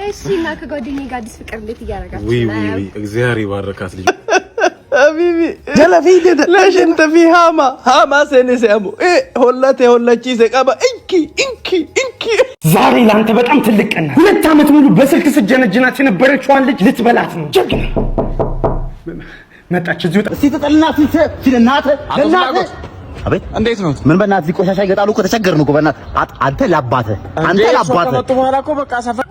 እሺ እና ከጓደኛዬ ጋር አዲስ ፍቅር እንዴት እያደረጋችሁ? ወይ እግዚአብሔር ይባርካት ልጅ حبيبي يلا في ده ليش انت في هاما سنسامو ايه هولاتي سقابا انكي ዛሬ ላንተ በጣም ትልቅ ቀን ነው። 2 አመት ሙሉ በስልክ ስጀነጅናት የነበረችዋን ልጅ ልትበላት ነው። ጀግና መጣች እዚሁ እስቲ ተጠልናት ሲለናተ ለናተ አቤት እንዴት ነው? ምን በእናትህ ቆሻሻ ይገጣሉ እኮ ተቸገርን እኮ በእናትህ አንተ ላባተ መጥቶ በኋላ እኮ በቃ ሰፈር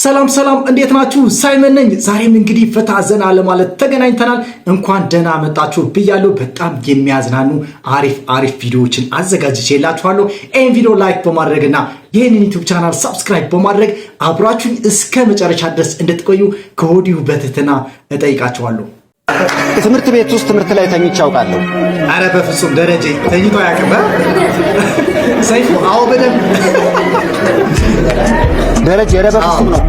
ሰላም እንዴት ናችሁ? ሳይመን ነኝ። ዛሬም እንግዲህ ፈታ ዘና ለማለት ተገናኝተናል። እንኳን ደህና መጣችሁ ብያለሁ። በጣም የሚያዝናኑ አሪፍ ቪዲዮዎችን አዘጋጅቼላችኋለሁ። ይሄን ቪዲዮ ላይክ በማድረግና ይሄንን ዩቲዩብ ቻናል ሰብስክራይብ በማድረግ አብራችሁን እስከ መጨረሻ ድረስ እንድትቆዩ ከወዲሁ በትህትና እጠይቃችኋለሁ። ትምህርት ቤት ውስጥ ትምህርት ላይ ተኝቼ አውቃለሁ። አረ በፍጹም ደረጀ ተኝቶ አያውቅም። ሰይፉ አዎ በደንብ ደረጀ በፍጹም ነው።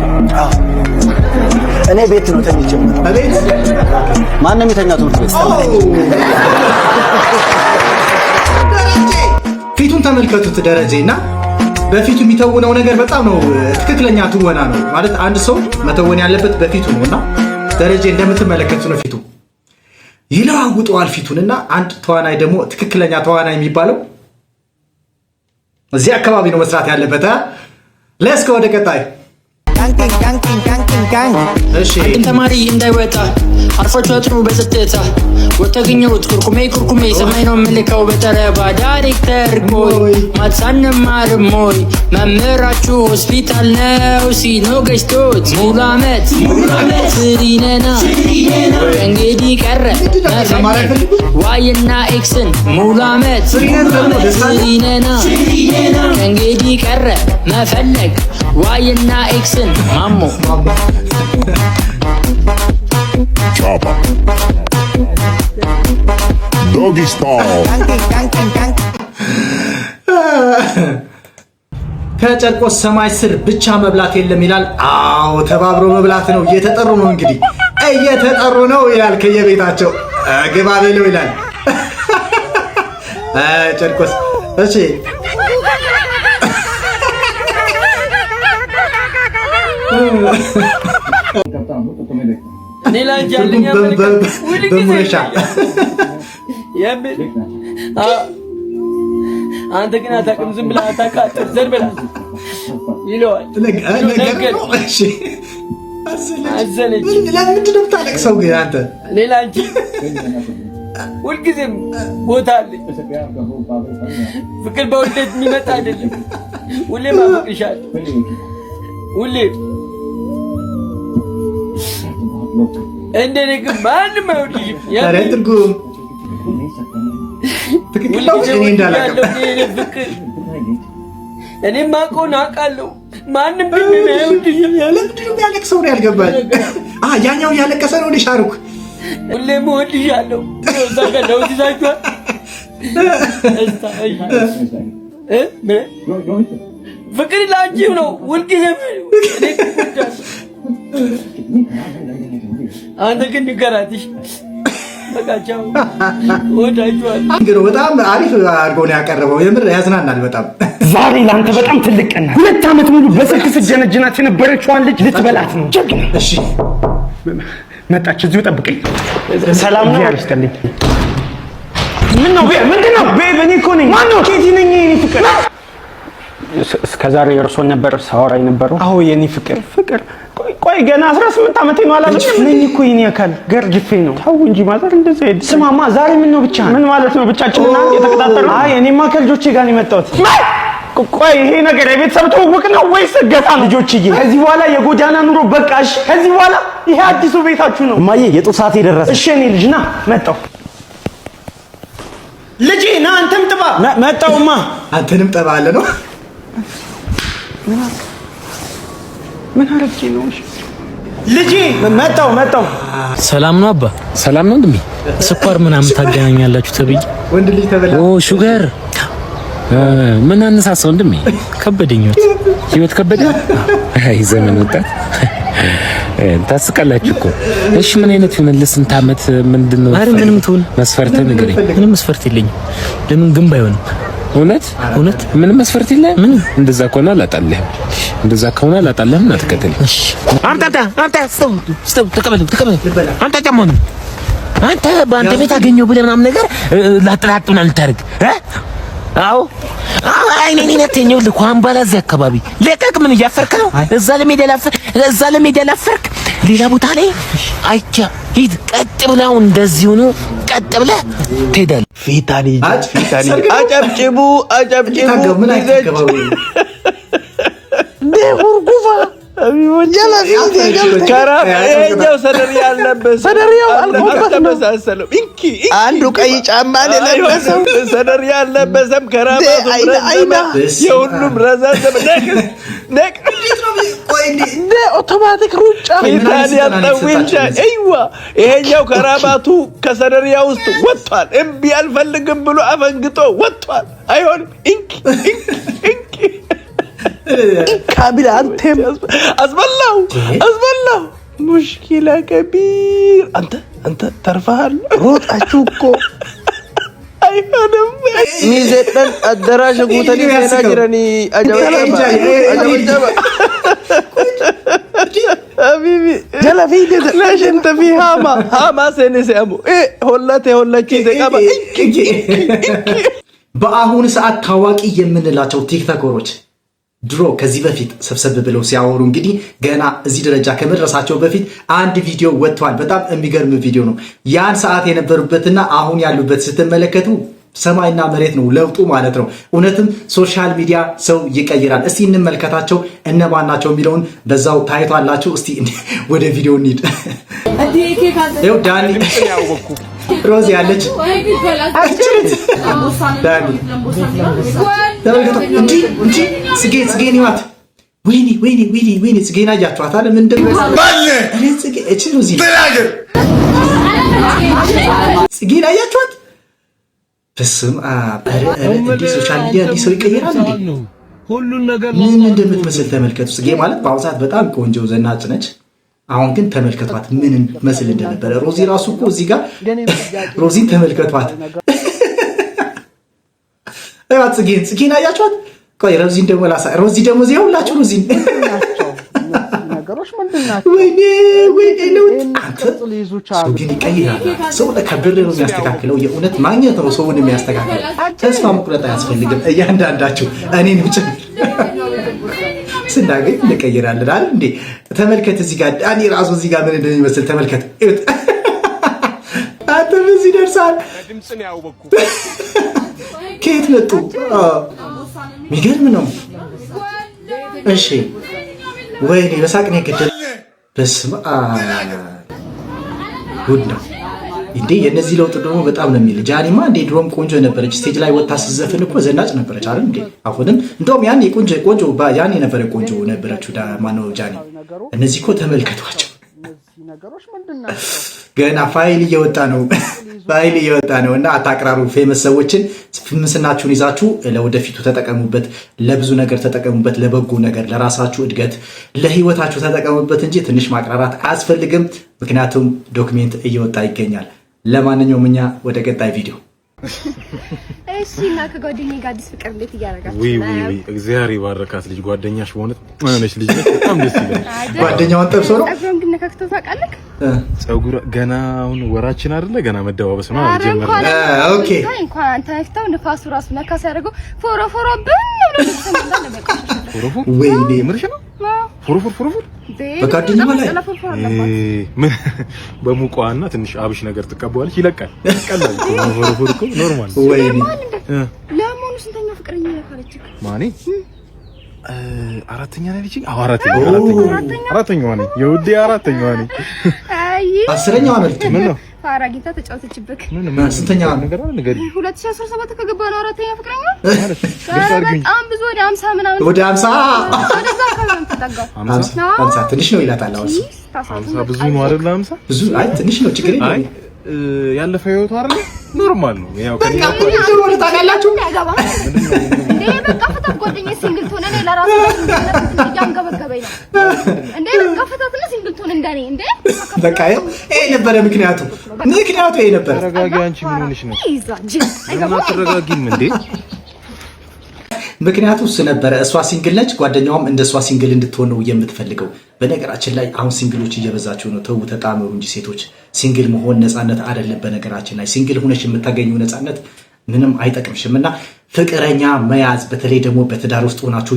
እኔ ቤት ነው ተኝቼ ቤት ማንንም የተኛው ትምህርት ቤት ፊቱን ተመልከቱት ደረጀና በፊቱ የሚተውነው ነገር በጣም ነው ትክክለኛ ትወና ነው ማለት አንድ ሰው መተወን ያለበት በፊቱ ነውና ደረጀ እንደምትመለከቱት ነው ፊቱ ይለዋውጠዋል ፊቱንና አንድ ተዋናይ ደግሞ ትክክለኛ ተዋናይ የሚባለው እዚህ አካባቢ ነው መስራት ያለበት። ሌትስ ጎ ወደ ቀጣይ እሺ ተማሪ እንዳይወጣ አርፋችሁ አጥሩ በጸጥታ ወተገኘሁት ኩርኩሜ ሰማይ ነው ምልከው በተረባ ዳይሬክተር ቆይ ማትሳንማርም ሞይ መምህራችሁ ሆስፒታል ነው ሲኖ ገዝቶት ሙሉ አመት ስሪነና እንግዲህ ቀረ ዋይና ኤክስን ሙሉ አመት ስሪነና እንግዲህ ቀረ መፈለግ ዋይና ኤክስን ማሞ Chopper. Doggy style. ከጨርቆስ ሰማይ ስር ብቻ መብላት የለም ይላል። አዎ ተባብሮ መብላት ነው። እየተጠሩ ነው እንግዲህ እየተጠሩ ነው ይላል። ከየቤታቸው ግባ በለው ይላል ጨርቆስ። እሺ በሙረሻ አንተ ግን አታውቅም። ዝም ብለህ አታውቃትም። ዘርበላ ይለዋል። እሺ አዘነች። ለምንድን ነው የምታለቅሰው ግን አንተ? ሌላ አንቺ ሁልጊዜም ቦታ አለኝ። ፍቅር በውልደት የሚመጣ አይደለም። ሁሌም አፈቅርሻለሁ። ሁሌም እንደኔ ግን ማንም አይወድሽም። ኧረ ትርጉም ትክክል ነው። እኔ እንዳላቀም እኔም አውቀውን አውቃለሁ። ማንም ግን አይወድሽም። ለምንድን ነው ያለቅሰው? ነው ያልገባኝ። ያኛው ያለቀሰ ነው ሻሩክ። ሁሌም እወድሻለሁ። እዛ ጋር ለውጥ ይዛችኋል። ፍቅር ላንቺው ነው ሁልጊዜም። አንተ ግን ንገራትሽ በቃቸው ወዳጇል። እንግዲህ በጣም አሪፍ አድርጎ ነው ያቀረበው። የምር ያዝናናል በጣም። ዛሬ ላንተ በጣም ትልቅ ቀን ነው። 2 አመት ሙሉ በስልክ ስጀነጅናት የነበረችዋን ልጅ ልትበላት ነው። ጀግና እሺ መጣች እዚሁ ጠብቀኝ። ሰላም ነው ያርስተልኝ። ምንድነው እኔ እኮ ነኝ። ማነው? ኬቲ ነኝ። የኔ ፍቅር እስከዛሬ እርሶን ነበር ሳወራ የነበረው? አዎ የኔ ፍቅር ቆይ ገና 18 አመቴ ነው አላለም ነኝ እኮ የኔ አካል ገርጅፌ ነው። ታው እንጂ ማዘር እንደዚህ አይደል። ስማማ ዛሬ ምን ነው ብቻ ምን ማለት ነው? ብቻችንና የተቀጣጠረው? አይ እኔማ ከልጆቼ ጋር ነው የመጣሁት። ቆይ ይሄ ነገር የቤተሰብ ትውውቅ ነው ወይስ ገታ? ልጆችዬ ከዚህ በኋላ የጎዳና ኑሮ በቃሽ። ከዚህ በኋላ ይሄ አዲሱ ቤታችሁ ነው። እማዬ የጡት ሰዓት የደረሰ። እሺ እኔ ልጅ ና መጣሁ። ልጄ ና አንተም ጥባ። መጣሁማ አንተንም ጠባ አለ ነው። ምን አረፍቼ ነው? ልጄ መጣሁ። ሰላም ነው አባ? ሰላም ነው እንዴ? ስኳር ምናምን ታገናኛላችሁ ተብዬ ወንድ ልጅ ተበላ። ሹገር ምን አነሳሳው? እንደም ከበደኝ ህይወት ከበደ። አይ ዘመን ወጣት ታስቀላችሁ እኮ። እሺ ምን አይነት ይሆንልህ? ስንት ዓመት ምንድነው? አረ ምንም ትሁን መስፈርት ንገረኝ። ምንም መስፈርት የለኝም። ለምን ግን ባይሆንም እውነት ምንም መስፈርት የለህም? ምን እንደዛ ከሆነ አላጣልህም። እንደዛ ከሆነ አላጣልህም። እና ተከተል። እሺ አንተ ስቶፕ ተቀበል። አንተ ጫማውን አንተ በአንተ ቤት አገኘው ብለህ ምናምን ነገር ላጥላጥ ምናምን ልታደርግ አዎ አይኔ ነተኛው ለኳምባላ እዚህ አካባቢ ለቀቅ። ምን እያፈርክ ነው? እዛ ለሜዳ ላፈርክ ሌላ ቦታ ላይ አይቻ ሂድ። ቀጥ ብለው እንደዚህ ሆኖ ቀጥ ብለህ ትሄዳለህ። ፊታኒ አጨብጭቡ ምን አይተከባው ደሁርጉፋ ከራው ሰደሪያ ያለበት ሰደሪያው አልተመሳሰለው አንዱ ቀይ ጫማ ለለበሰው ሰደሪያ ያለበሰም ከራባቱ አይና የሁሉም ረዛዘም ነክ ኦቶማቲክ ሩጫ ፊታኒ ያጣውልቻ አይዋ ይሄኛው ከራባቱ ከሰደሪያ ውስጥ ወጥቷል። እምቢ አልፈልግም ብሎ አፈንግጦ ወጥቷል። አይሆንም እንኪ ካቢላ አንተም አስበላው ሙሽኪላ ከቢር አንተ ተርፋሃል። ሮጣችሁ እኮ አይሆንም። ሚዘደን አዳራሽ ጉተኒ ዜና ጅረኒ አጀባ አቢቢ ጀለፊ ለሽንተ ፊ ሃማ ሰነሰሙ ሆለቺ ዘቀባ በአሁኑ ሰዓት ታዋቂ የምንላቸው ቲክቶከሮች ድሮ ከዚህ በፊት ሰብሰብ ብለው ሲያወሩ እንግዲህ ገና እዚህ ደረጃ ከመድረሳቸው በፊት አንድ ቪዲዮ ወጥቷል። በጣም የሚገርም ቪዲዮ ነው። ያን ሰዓት የነበሩበትና አሁን ያሉበት ስትመለከቱ ሰማይና መሬት ነው ለውጡ ማለት ነው። እውነትም ሶሻል ሚዲያ ሰው ይቀይራል። እስቲ እንመልከታቸው እነማን ናቸው የሚለውን በዛው ታይቷላችሁ። እስቲ ወደ ቪዲዮ እንሂድ። ይኸው ዳኒ ሮዚ ያለች ዳኒ እንጂ ጽጌን ይዋት ወይኔ ጽጌን አያችኋት አለ ምን ጽጌን አያችኋት? በስም እንዲህ ሶሻል ሚዲያ እንዲህ ሰው ይቀይራል እንዴ? ምን እንደምትመስል ተመልከቱ። ጽጌ ማለት በአሁኑ ሰዓት በጣም ቆንጆ ዘናጭ ነች። አሁን ግን ተመልከቷት ምን መስል እንደነበረ። ሮዚ ራሱ እኮ እዚህ ጋር ሮዚን ተመልከቷት። ጽጌን አያችኋት? ቆይ ሮዚን ደግሞ ሮዚ ደግሞ እዚህ ሁላችሁ ሮዚን ነገሮች ምንድናቸው? ወይኔ ለውጥ ሰው ግን ይቀይራል። ሰው ለከብር ነው የሚያስተካክለው። የእውነት ማግኘት ነው ሰውን የሚያስተካክለው። ተስፋ መቁረጥ አያስፈልግም። እያንዳንዳችሁ እኔንም ጭምር ስናገኝ እንቀይራለን አይደል እንዴ? ተመልከት እዚህ ጋር ዳኒ ራሱ እዚህ ጋር ምን እንደሚመስል ተመልከት። አንተ በዚህ ደርሳል። ከየት መጡ? የሚገርም ነው። እሺ ወይኔ በሳቅ ነው የገደል። በስመ አብ ጉድ ነው እንዴ! የነዚህ ለውጥ ደግሞ በጣም ነው የሚል። ጃኒማ እንዴ ድሮም ቆንጆ ነበረች። ስቴጅ ላይ ወጣ ስትዘፍን እኮ ዘናጭ ነበረች አይደል እንዴ? አሁንም እንደውም ያኔ ቆንጆ ያኔ ነበረ ቆንጆ ነበረች። ማነው ጃኒ? እነዚህ እኮ ተመልከቷቸው። ገና ፋይል እየወጣ ነው እና አታቅራሩ። ፌመስ ሰዎችን ምስናችሁን ይዛችሁ ለወደፊቱ ተጠቀሙበት፣ ለብዙ ነገር ተጠቀሙበት፣ ለበጎ ነገር፣ ለራሳችሁ እድገት፣ ለህይወታችሁ ተጠቀሙበት እንጂ ትንሽ ማቅራራት አያስፈልግም። ምክንያቱም ዶክሜንት እየወጣ ይገኛል። ለማንኛውም እኛ ወደ ቀጣይ ቪዲዮ እሺ። እና ከጓደኛዬ ጋር አዲስ ፍቅር እንዴት እያደረጋችሁ? ወይ እግዚአብሔር ይባርካት። ልጅ ጓደኛሽ በሆነ ማነሽ ልጅ በጣም ደስ ይላል። ጓደኛውን ጠብሶ ነው ጸጉሩን ግን ነካክተው ታውቃለህ? ጸጉሩ ገና አሁን ወራችን አይደለ? ገና መደባበስ ነው ጀመረ። ኦኬ እንኳን አንተ ነክተው ንፋሱ ራሱ ነካ ሲያደርገው ፎሮፎሮ ብን ብሎ ተሰምቷል። ፎሮፎሮ ወይኔ ምርሽ ነው ፎሮፎሮ በጓደኛ ላይ ምን በሙቋና ትንሽ አብሽ ነገር ትቀበዋለች፣ ይለቃል። ቀላል ፎሮፎሮ እኮ ኖርማል። ወይኔ ለሞኑ ስንተኛ ፍቅረኛ ነካለች? ማኔ አራተኛ ላይ ልጅ አራተኛዋ ነኝ። የውዴ አራተኛዋ ነኝ። አይ አስረኛዋ ነች። ምን ነው ፋራጊታ ተጫወተችበት። ምን ስንተኛ ነገር አለ ነገር 2017 ከገባ ነው አራተኛ ፍቅረኛ በጣም ብዙ ወደ 50 ምናምን ወደ 50 ወደዛ ካለም ተጠጋው 50 ትንሽ ነው ይላታል። አሁን 50 ብዙ ነው አይደል? 50 ብዙ አይ ትንሽ ነው ችግር የለም። ያለፈ ህይወቱ አይደል ኖርማል ነው ያው በቃ ወደ ታውቃላችሁ እንዴ በቃ ፈታት ጓደኛዬ ሲንግል ትሆነ እኔ ለራሴ ያንገበገበኝ ነው እንዴ በቃ ፈታትና ሲንግል ትሆነ እንደኔ እንዴ በቃ ይሄ ነበር ምክንያቱ ይሄ ነበር። ተረጋጊ አንቺ ምን ሆነሽ ነው? አትረጋጊም እንዴ? ምክንያቱ እሱ ነበረ። እሷ ሲንግል ነች፣ ጓደኛዋም እንደሷ ሲንግል እንድትሆን ነው የምትፈልገው። በነገራችን ላይ አሁን ሲንግሎች እየበዛችሁ ነው። ተው ተጣመሩ እንጂ ሴቶች። ሲንግል መሆን ነፃነት አይደለም። በነገራችን ላይ ሲንግል ሆነሽ የምታገኘው ነፃነት ምንም አይጠቅምሽም። እና ፍቅረኛ መያዝ በተለይ ደግሞ በትዳር ውስጥ ሆናችሁ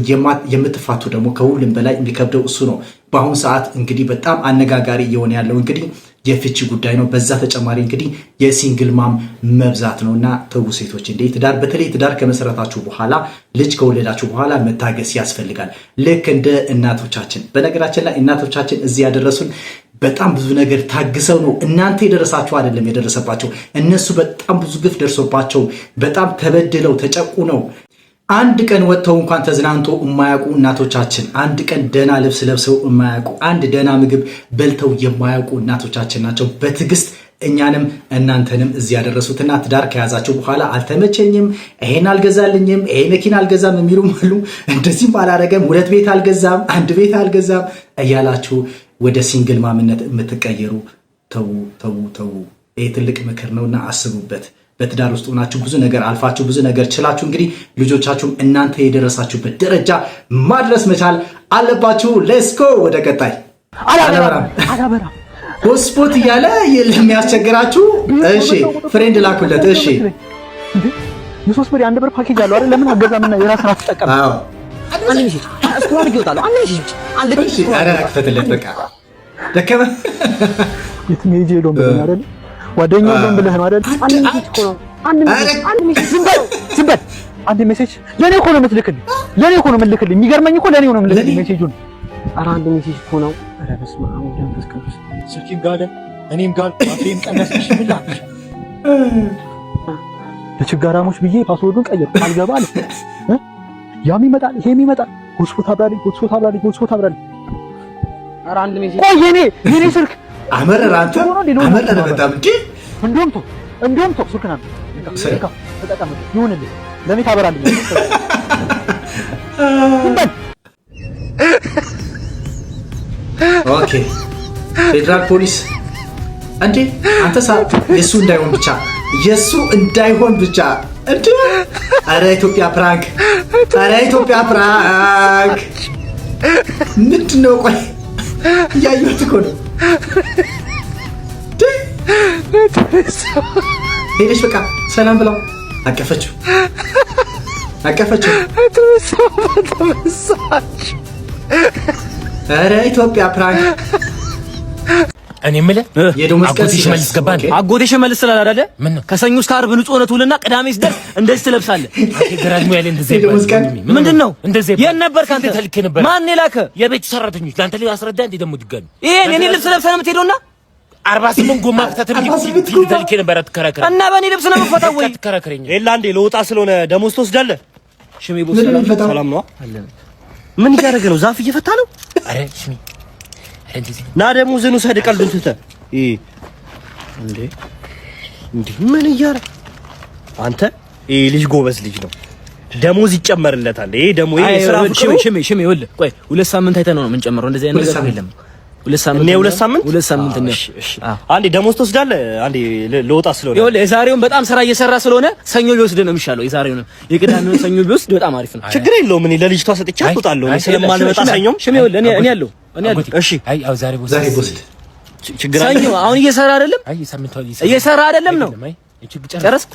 የምትፋቱ ደግሞ ከሁሉም በላይ የሚከብደው እሱ ነው። በአሁኑ ሰዓት እንግዲህ በጣም አነጋጋሪ እየሆነ ያለው እንግዲህ የፍቺ ጉዳይ ነው። በዛ ተጨማሪ እንግዲህ የሲንግል ማም መብዛት ነውና ተው ሴቶች እንዴ ትዳር በተለይ ትዳር ከመሰረታችሁ በኋላ ልጅ ከወለዳችሁ በኋላ መታገስ ያስፈልጋል። ልክ እንደ እናቶቻችን። በነገራችን ላይ እናቶቻችን እዚህ ያደረሱን በጣም ብዙ ነገር ታግሰው ነው። እናንተ የደረሳችሁ አይደለም የደረሰባቸው። እነሱ በጣም ብዙ ግፍ ደርሶባቸው በጣም ተበድለው ተጨቁነው አንድ ቀን ወጥተው እንኳን ተዝናንቶ የማያውቁ እናቶቻችን፣ አንድ ቀን ደህና ልብስ ለብሰው የማያውቁ፣ አንድ ደህና ምግብ በልተው የማያውቁ እናቶቻችን ናቸው። በትዕግስት እኛንም እናንተንም እዚህ ያደረሱትና ትዳር ከያዛችሁ በኋላ አልተመቸኝም፣ ይሄን አልገዛልኝም፣ ይሄ መኪና አልገዛም የሚሉም አሉ። እንደዚህም አላረገም፣ 2 ቤት አልገዛም፣ 1 ቤት አልገዛም እያላችሁ ወደ ሲንግል ማምነት የምትቀየሩ ተው ተው ተው። ይሄ ትልቅ ምክር ነውና አስቡበት። በትዳር ውስጥ ሆናችሁ ብዙ ነገር አልፋችሁ ብዙ ነገር ችላችሁ እንግዲህ ልጆቻችሁም እናንተ የደረሳችሁበት ደረጃ ማድረስ መቻል አለባችሁ። ሌትስ ጎ ወደ ቀጣይ አላበራ ሆስፖት እያለ ለሚያስቸግራችሁ እሺ ፍሬንድ ላኩለት። እሺ የሶስት ብር አንድ ብር ፓኬጅ አለው አይደል? ለምን አገዛምና የራስን አትጠቀም? አዎ አንድ ሚሽ አስኮላ ይወጣሉ። አንድ ሚሽ አንድ እሺ አረ አክፈትለት በቃ ደከመ የትሜጂ ሄዶ ምን አይደል? ጓደኛው ምን ብለህ ነው አይደል? አንድ ሚሽ እኮ ነው። አንድ ሚሽ ዝም በል አንድ ሜሴጅ ለኔ እኮ ነው የምትልክልኝ። ለኔ እኮ ነው የምትልክልኝ። የሚገርመኝ እኮ ለኔ ነው የምትልክልኝ ሜሴጁን። ኧረ አንድ ሜሴጅ እኮ ነው። ኧረ በስመ አብ ወወልድ ወመንፈስ ቅዱስ። ስልኬም ጋር እኔም ጋር አፌም ቀነስሽ ብላሽ ለችጋራሞች ብዬ ፓስወርዱን ቀየርኩ። አልገባ አለ ያም ይመጣል ይሄም ይመጣል። ሆስፖት አብራሪ ኧረ አንድ ሜሴጅ ቆይ የኔ ስልክ አመረረ አንተ አመረረ በጣም እንዴ እንደውም ቶ ስልክና ተጠቀም ይሁንልህ ለኔ ታበራልኝ። ኦኬ ፌደራል ፖሊስ እንዴ አንተ የሱ እንዳይሆን ብቻ እንዴ አረ ኢትዮጵያ ፕራንክ ምንድነው? ቆይ ያዩት እኮ ነው። ሄደሽ በቃ ሰላም ብለው አቀፈችው። አረ ኢትዮጵያ ፕራንክ እኔ የምልህ አጎቴ ሽመልስ ገባን። አጎቴ ሽመልስ ስላል አይደለ ከሰኞ እስከ ዓርብ ንጹህ ሆነ ትውልና ቅዳሜ ሲደርስ እንደዚህ ትለብሳለህ። አንተ ገራጅሙ ያለ እንደዚህ ምንድነው? እንደዚህ የት ነበርክ አንተ? ተልኬ ነበር። ማን የላከ? የቤት ሰራተኞች። ለአንተ ላይ አስረዳ እንዴ ደግሞ ድጋሚ ይሄን የኔ ልብስ ለብሰህ ነው የምትሄደውና 48 ጎማ ከተተም ተልኬ ነበር። አትከራከረ እና በእኔ ልብስ ነው የምትፈታው ወይ? አትከራከረኝ። ሌላ አንዴ ለውጣ ስለሆነ ደሞዝ ትወስዳለህ። ሽሜ ቦስ ሰላም ነው አለ። ምን እያደረገ ነው? ዛፍ እየፈታ ነው። አረ ሽሜ ና ደሞዝን ውሰድ። ቀልዱን ትተህ እንዴ ምን እያደረገ አንተ? ይሄ ልጅ ጎበዝ ልጅ ነው። ደሞዝ ይጨመርለታል። ይሄ ደሞ ይሄ ስራ ሽሜ ይኸውልህ፣ ቆይ 2 ሳምንት አይተህ ነው የምንጨምረው። እንደዚህ አይነት ነገር የለም። 2 ሳምንት ነው። አንዴ ደሞዝ ትወስዳለህ። አንዴ ለወጣ ስለሆነ ይኸውልህ፣ የዛሬውን በጣም ስራ እየሰራ ስለሆነ ሰኞ ቢወስድ ነው የሚሻለው። የዛሬውን የቅዳሜውን ሰኞ ቢወስድ በጣም አሪፍ ነው። ችግር የለውም። እኔ ለልጅቷ ሰጥቻ አትወጣለሁ። እኔ ስለማልመጣ ሰኞም ሽሜ ይኸውልህ፣ እኔ ያለው እሺ። አይ አው ዛሬ ቦስድ ችግር አለ። ሰኞ አሁን እየሰራ አይደለም። አይ እየሰራ አይደለም ነው። ጨረስክ?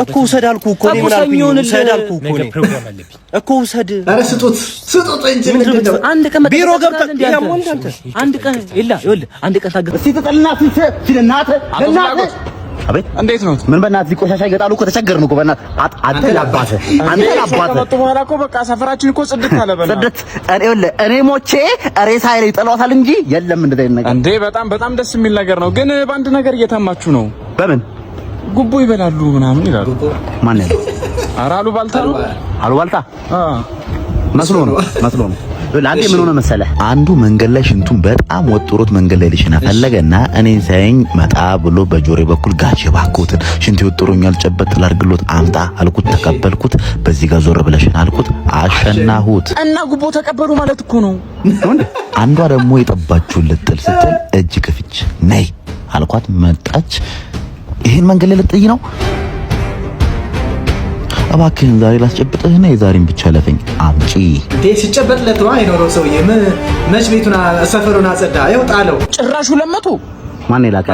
እኮ ውሰድ አልኩህ እኮ እኔ ምን አልኩኝ? ውሰድ አልኩህ እኮ እኔ ፕሮግራም አለብኝ እኮ ውሰድ። ኧረ ስጡት እንጂ ምንድነው? አንድ ቀን ቢሮ ገብተህ ያሞልህ አንተ አንድ ቀን ይኸውልህ አንድ ቀን ታገስ። እስቲ ተጠልናት ሲልናት ለናት አቤት እንዴት ነው? ምን በእናትህ ቆሻሻ ይገጣሉ እኮ ተቸገርን እኮ በእናትህ አንተ ለአባትህ ከመጡ በኋላ እኮ በቃ ሰፈራችን እኮ ጽድት አለ። ጽድት ይኸውልህ እኔ ሞቼ ሬሳዬ ላይ ጥለዋታል እንጂ የለም እንደዚህ ነገር እንዴ። በጣም ደስ የሚል ነገር ነው። ግን በአንድ ነገር እየተማችሁ ነው። በምን ጉቦ ይበላሉ ምናምን ይላሉ። ማን ነው? ኧረ አሉባልታ ነው። አሉባልታ መስሎ ነው ለአንዴ ምን ሆነ መሰለህ? አንዱ መንገድ ላይ ሽንቱን በጣም ወጥሮት መንገድ ላይ ልሽና ፈለገና እኔን ሳይኝ መጣ ብሎ በጆሬ በኩል ጋሽ ባኮትን ሽንቱ ወጥሮኛል ጨበጥ ላርግሎት አምጣ አልኩት። ተቀበልኩት። በዚህ ጋር ዞር ብለሽና አልኩት። አሸናሁት እና ጉቦ ተቀበሉ ማለት እኮ ነው። አንዷ ደግሞ የጠባችውን ልጥል ስትል እጅ ክፍች ነይ አልኳት። መጣች። ይሄን መንገድ ላይ ልጥይ ነው እባክህን ዛሬ ላስጨብጥህና የዛሬን ብቻ ለፈኝ አምጪ እንዴ ሲጨበጥ ለተዋ አይኖረው ሰውዬ መች ቤቱን ሰፈሩን አጸዳ ይወጣለው ጭራሹ 200 ማን ይላካ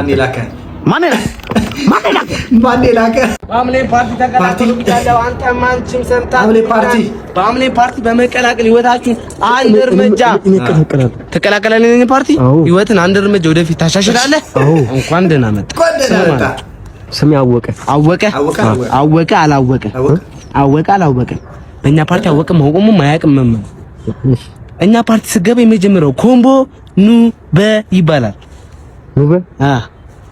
በአምሌ ፓርቲ ተቀላቅያለሁ። አንተ ማንችም ሰምታ በአምሌ ፓርቲ በመቀላቀል ህይወታችሁን አንድ እርምጃ ተቀላቀለልን። ፓርቲ ህይወትን አንድ እርምጃ ወደፊት ታሻሽላለህ። እንኳን ደህና መጣ። ስም አወቀ አላወቀ በእኛ ፓርቲ አወቀ ማውቀሙ ማያቅም እኛ ፓርቲ ስገባ የመጀመሪያው ኮምቦ ኑበ ይባላል።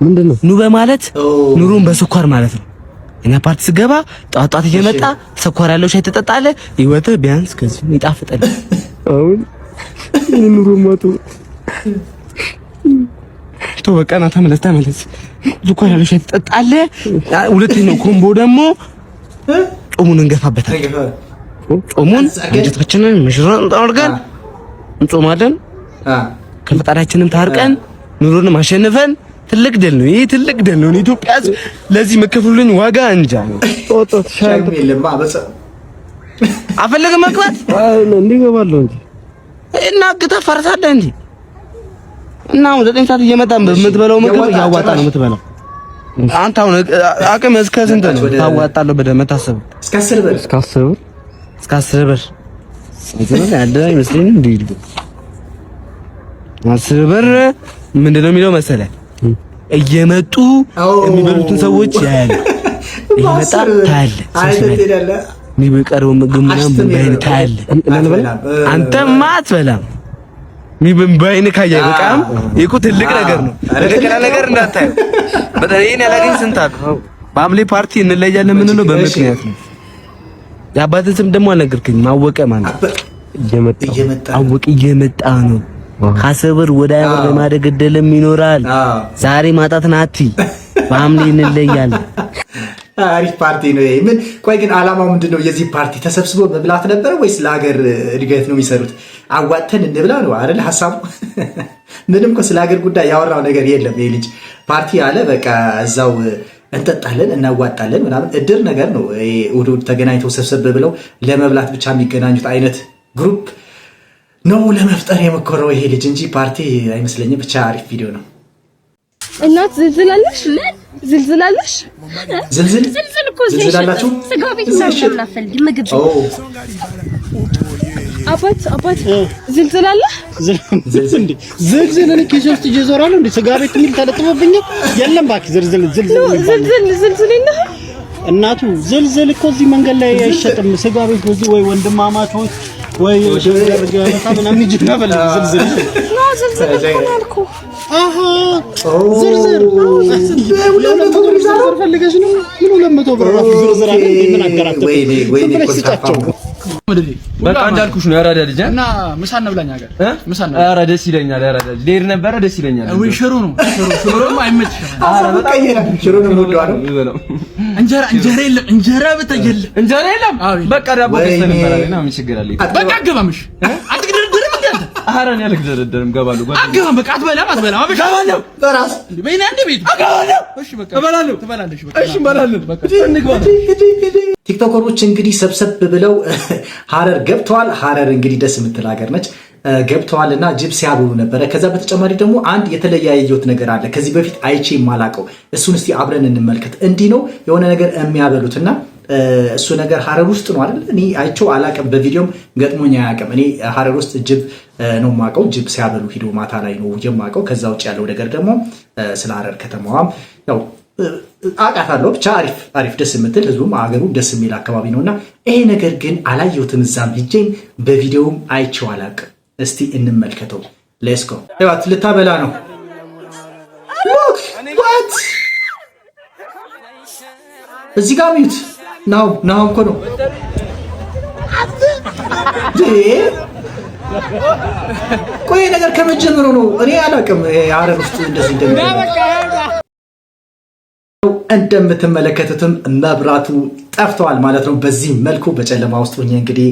ምንድነው ኑበ ማለት? ኑሩን በስኳር ማለት ነው። እኛ ፓርቲ ስገባ ጧጧት እየመጣ ስኳር ያለው ሻይ ትጠጣለህ። ህይወትህ ቢያንስ ከዚህ ይጣፍጣል። አሁን ኑሩ ማጡ በቃ ና ተመለስ። ስኳር ያለው ሻይ ትጠጣለህ። ሁለተኛው ኮምቦ ደግሞ ጾሙን እንገፋበታለን። ጾሙን አንጀታችንን መሽራን አድርገን እንጾማለን። ከፈጣሪያችንም ታርቀን ኑሮንም አሸንፈን ትልቅ ድል ነው። ይሄ ትልቅ ድል ነው። ኢትዮጵያ ለዚህ መከፈሉኝ ዋጋ እንጃ ነው። ጦጦት ሻይ አፈለገ መግባት እንዲገባለሁ እንጂ እና ግታ ፈርሳለህ እንጂ እና 9 ሰዓት እየመጣን በምትበላው ምግብ ያዋጣ ነው የምትበላው። አንተ አሁን አቅም እስከ ስንት ነው ታዋጣለህ? በደም ታሰብ እስከ 10 ብር እስከ 10 ብር ስለዚህ ያለ አይመስልኝም። እንዴ 10 ብር ምንድነው የሚለው መሰለህ? እየመጡ የሚበሉትን ሰዎች ያያል። እየመጣ ታያለ ሰስበለ የሚበቀረው ምግብ ምናምን ባይን ታያለ። አንተማ አትበላም። ሚብን ባይን ካያይ በቃም ይሄ ትልቅ ነገር ነው። ለከላ ነገር እንዳታየው። በጣም ይሄን ያላገኝ ስንታክ በአምሌ ፓርቲ እንለያለን። ምን ነው በምክንያት ነው። የአባትን ስም ደግሞ አልነገርከኝም። አወቀ ማለት እየመጣ ነው። ከሰብር ወደ አይበር ለማደግ እድልም ይኖራል። ዛሬ ማጣት ናቲ በአምሌ እንለያለን። አሪፍ ፓርቲ ነው ይሄ። ምን ቆይ ግን አላማው ምንድነው? የዚህ ፓርቲ ተሰብስቦ መብላት ነበር ወይስ ለሀገር እድገት ነው የሚሰሩት? አዋጥተን እንብላ ነው አይደል ሐሳቡ? ምንም እኮ ስለ ሀገር ጉዳይ ያወራው ነገር የለም። ይሄ ልጅ ፓርቲ አለ በቃ እዛው እንጠጣለን እናዋጣለን ምናምን እድር ነገር ነው። ይሄ ውድ ተገናኝተው ሰብሰብ ብለው ለመብላት ብቻ የሚገናኙት አይነት ግሩፕ ነው ለመፍጠር የሞከረው ይሄ ልጅ እንጂ ፓርቲ አይመስለኝም። ብቻ አሪፍ ቪዲዮ ነው። እናት ዝልዝላለሽ ዝልዝላለሽ ዝልዝል እኮ ዝልዝላላችሁ ስጋ ቤት ምናምን አፈልግ ምግብ አባት ዝልዝላለ ዝልዝል እኔ ኬስ ውስጥ እየዞራለሁ እንዴ ስጋ ቤት የሚል ተለጥፎብኝ የለም እባክህ ዝልዝል እናቱ ዝልዝል እኮ እዚህ መንገድ ላይ አይሸጥም ስጋ ቤት እዚህ ወይ ወንድማማቾች ወይ ደረጃ ምናምን ይጅና በል ዝልዝል አልኩ አሃ ዝርዝር ፈልገሽ ነው ምን 200 ብር ዝርዝር አለ ምን አከራከረ ወይ በቃ እንዳልኩሽ ነው። ያራዳ ልጅ እና ምሳን ነብላኛ ጋር ምሳን ነው። ኧረ ደስ ይለኛል። ያራዳ ልጅ ሌር ነበረ ደስ ይለኛል። ወይ ሽሮ ነው ሽሮም አይመችም። ኧረ በቃ ሽሮ ነው ወደዋለው። እንጀራ በተየለ እንጀራ የለም። በቃ ዳቦ ከስተን እንበላለን። ምን ችግር አለ? በቃ አገባምሽ አትግደርደርም እንዴ? ኧረ እኔ አልግደረደርም። ገባለሁ አገባም በቃ አትበላም አበሻ ባለው በራስ በእኔ አንዴ ቤት አገባለሁ። እሺ በቃ እበላለሁ ትበላለሽ። በቃ እሺ እበላለሁ። በቃ እንግባ። ቲክቶከሮች እንግዲህ ሰብሰብ ብለው ሐረር ገብተዋል። ሐረር እንግዲህ ደስ የምትል ሀገር ነች። ገብተዋልና ጅብ ሲያብሉ ነበረ። ከዛ በተጨማሪ ደግሞ አንድ የተለያየሁት ነገር አለ ከዚህ በፊት አይቼ የማላቀው እሱን እስቲ አብረን እንመልከት። እንዲህ ነው የሆነ ነገር የሚያበሉትና እሱ ነገር ሐረር ውስጥ ነው አይደል? እኔ አይቼው አላቅም፣ በቪዲዮም ገጥሞኝ አያውቅም። እኔ ሐረር ውስጥ ጅብ ነው የማውቀው፣ ጅብ ሲያበሉ ሂዶ ማታ ላይ ነው የማውቀው። ከዛ ውጭ ያለው ነገር ደግሞ ስለ ሐረር ከተማዋም ያው አውቃታለሁ። ብቻ አሪፍ ደስ የምትል ህዝቡም አገሩ ደስ የሚል አካባቢ ነውና ይሄ ነገር ግን አላየሁትም። እዛም ሂጄም በቪዲዮም አይቼው አላቅም። እስቲ እንመልከተው። ሌትስ ጎ። ይዋት ልታበላ ነው። ዋት እዚህ ጋር ሚዩት ናው እኮ ነው ቆይ ነገር ከመጀመሩ ነው። እኔ አላውቅም ሐረር ውስጥ እንደዚህ እንደምትመለከቱትም መብራቱ ጠፍቷል ማለት ነው። በዚህ መልኩ በጨለማ ውስጥ ሆኜ እንግዲህ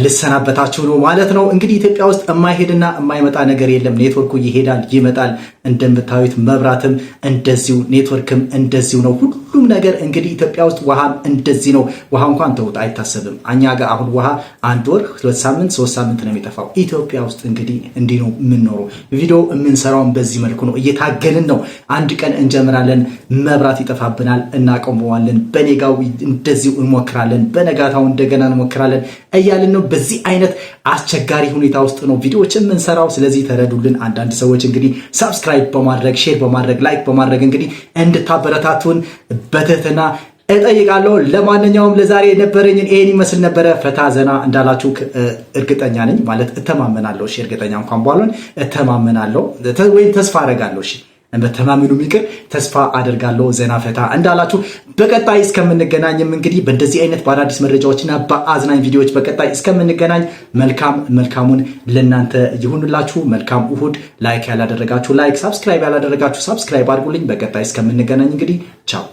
ልሰናበታችሁ ነው ማለት ነው። እንግዲህ ኢትዮጵያ ውስጥ የማይሄድና የማይመጣ ነገር የለም። ኔትወርኩ ይሄዳል ይመጣል። እንደምታዩት መብራትም እንደዚሁ ኔትወርክም እንደዚሁ ነው። ሁሉም ነገር እንግዲህ ኢትዮጵያ ውስጥ ውሃም እንደዚህ ነው። ውሃ እንኳን ተውጥ አይታሰብም። እኛ ጋር አሁን ውሃ 1 ወር 2 ሳምንት 3 ሳምንት ነው የሚጠፋው። ኢትዮጵያ ውስጥ እንግዲህ እንዲህ ነው የምንኖረው። ቪዲዮ የምንሰራውን በዚህ መልኩ ነው። እየታገልን ነው። አንድ ቀን እንጀምራለን፣ መብራት ይጠፋብናል፣ እናቆመዋለን። በኔጋው እንደዚሁ እንሞክራለን፣ በነጋታው እንደገና እንሞክራለን እያልን ነው። በዚህ አይነት አስቸጋሪ ሁኔታ ውስጥ ነው ቪዲዮዎች የምንሰራው። ስለዚህ ተረዱልን። አንዳንድ ሰዎች እንግዲህ ሰብስክራይብ በማድረግ ሼር በማድረግ ላይክ በማድረግ እንግዲህ እንድታበረታቱን በትህትና እጠይቃለሁ። ለማንኛውም ለዛሬ የነበረኝን ይሄን ይመስል ነበረ። ፈታ ዘና እንዳላችሁ እርግጠኛ ነኝ፣ ማለት እተማመናለሁ። እሺ እርግጠኛ እንኳን ባልሆን እተማመናለሁ ወይም ተስፋ አደርጋለሁ። እሺ በተማመኑ ሚቅር ተስፋ አደርጋለሁ ዘና ፈታ እንዳላችሁ። በቀጣይ እስከምንገናኝም እንግዲህ በእንደዚህ አይነት በአዳዲስ መረጃዎችና በአዝናኝ ቪዲዮዎች በቀጣይ እስከምንገናኝ መልካሙን ለእናንተ ይሁንላችሁ። መልካም እሁድ። ላይክ ያላደረጋችሁ ላይክ፣ ሰብስክራይብ ያላደረጋችሁ ሰብስክራይብ አድርጉልኝ። በቀጣይ እስከምንገናኝ እንግዲህ ቻው።